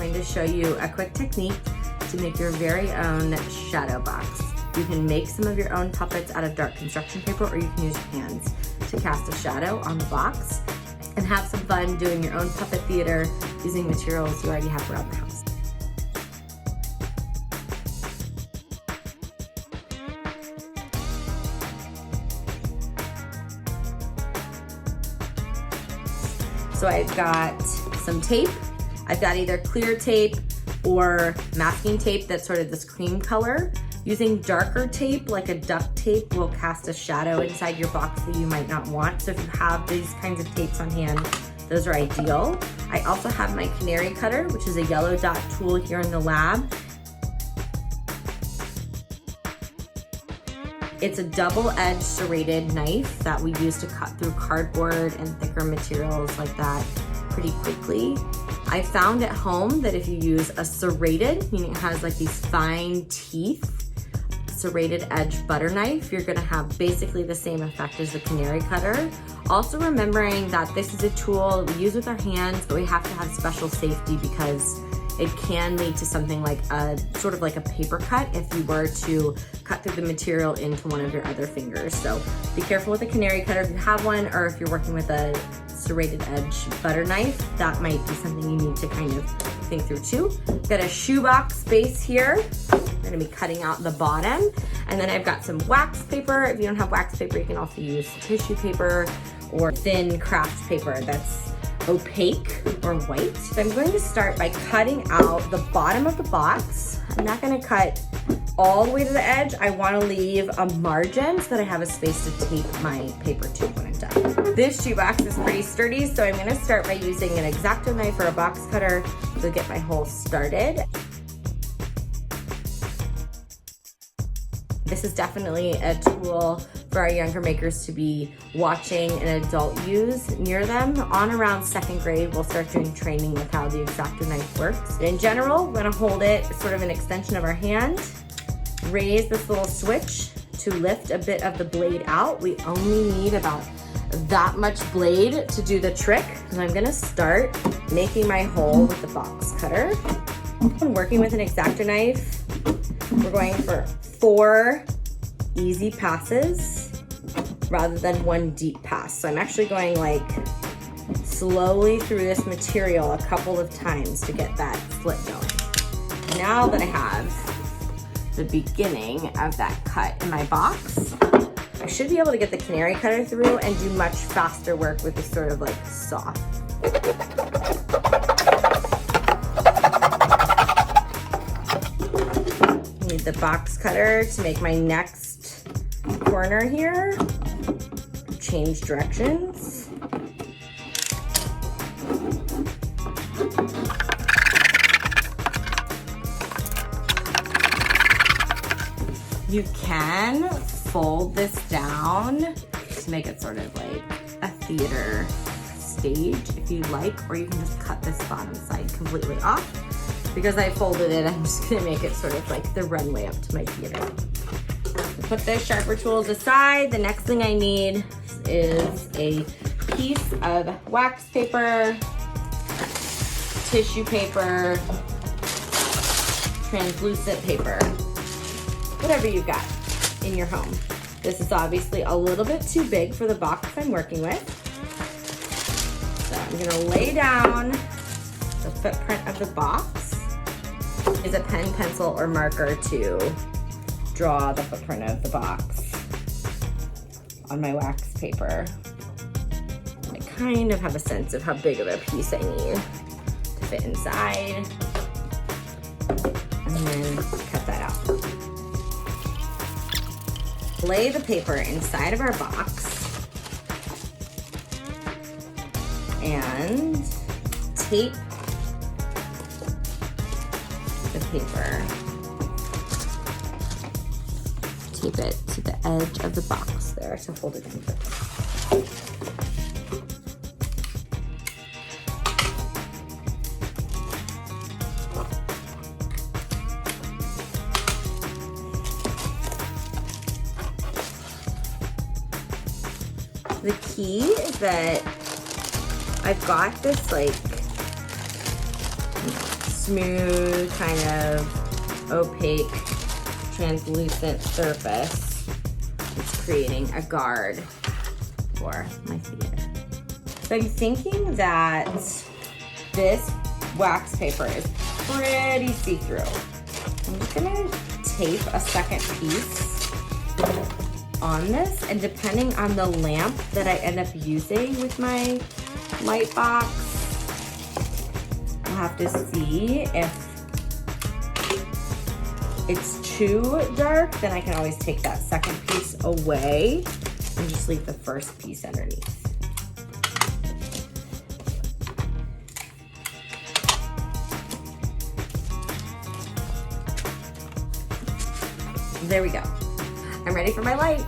going to show you a quick technique to make your very own shadow box. You can make some of your own puppets out of dark construction paper, or you can use your hands to cast a shadow on the box and have some fun doing your own puppet theater using materials you already have around the house. So I've got some tape. I've got either clear tape or masking tape that's sort of this cream color. Using darker tape, like a duct tape, will cast a shadow inside your box that you might not want. So if you have these kinds of tapes on hand, those are ideal. I also have my canary cutter, which is a yellow dot tool here in the lab. It's a double-edged serrated knife that we use to cut through cardboard and thicker materials like that pretty quickly. I found at home that if you use a serrated, meaning it has like these fine teeth, serrated edge butter knife, you're gonna have basically the same effect as the canary cutter. Also remembering that this is a tool we use with our hands, but we have to have special safety because it can lead to something like a sort of like a paper cut if you were to cut through the material into one of your other fingers. So be careful with a canary cutter if you have one, or if you're working with a serrated edge butter knife, that might be something you need to kind of think through too. Got a shoebox base here. I'm gonna be cutting out the bottom. And then I've got some wax paper. If you don't have wax paper, you can also use tissue paper or thin craft paper that's opaque or white. So I'm going to start by cutting out the bottom of the box. I'm not gonna cut all the way to the edge. I wanna leave a margin so that I have a space to tape my paper to when I'm done. This shoebox is pretty sturdy, so I'm gonna start by using an X-Acto knife or a box cutter to get my hole started. This is definitely a tool for our younger makers to be watching an adult use near them. On around 2nd grade, we'll start doing training with how the X-Acto knife works. In general, we're gonna hold it sort of an extension of our hand, raise this little switch to lift a bit of the blade out. We only need about that much blade to do the trick. And I'm gonna start making my hole with the box cutter. When working with an X-Acto knife, we're going for 4 easy passes rather than 1 deep pass. So I'm actually going like slowly through this material a couple of times to get that slit going. Now that I have the beginning of that cut in my box, I should be able to get the canary cutter through and do much faster work with this sort of like saw. Need the box cutter to make my next corner here. Change directions. You can fold this down to make it sort of like a theater stage if you like, or you can just cut this bottom side completely off. Because I folded it, I'm just gonna make it sort of like the runway up to my theater. Put those sharper tools aside. The next thing I need is a piece of wax paper, tissue paper, translucent paper, whatever you've got in your home. This is obviously a little bit too big for the box I'm working with. So I'm gonna lay down the footprint of the box. Is a pen, pencil, or marker to draw the footprint of the box on my wax paper. I kind of have a sense of how big of a piece I need to fit inside. And then cut that out. Lay the paper inside of our box and tape the paper. Tape it to the edge of the box there to hold it in place. The key is that I've got this like smooth, kind of opaque, translucent surface. It's creating a guard for my theater. So I'm thinking that this wax paper is pretty see-through. I'm just gonna tape a second piece on this, and depending on the lamp that I end up using with my Lightbox, I'll have to see if it's too dark, then I can always take that second piece away and just leave the first piece underneath. There we go. I'm ready for my light.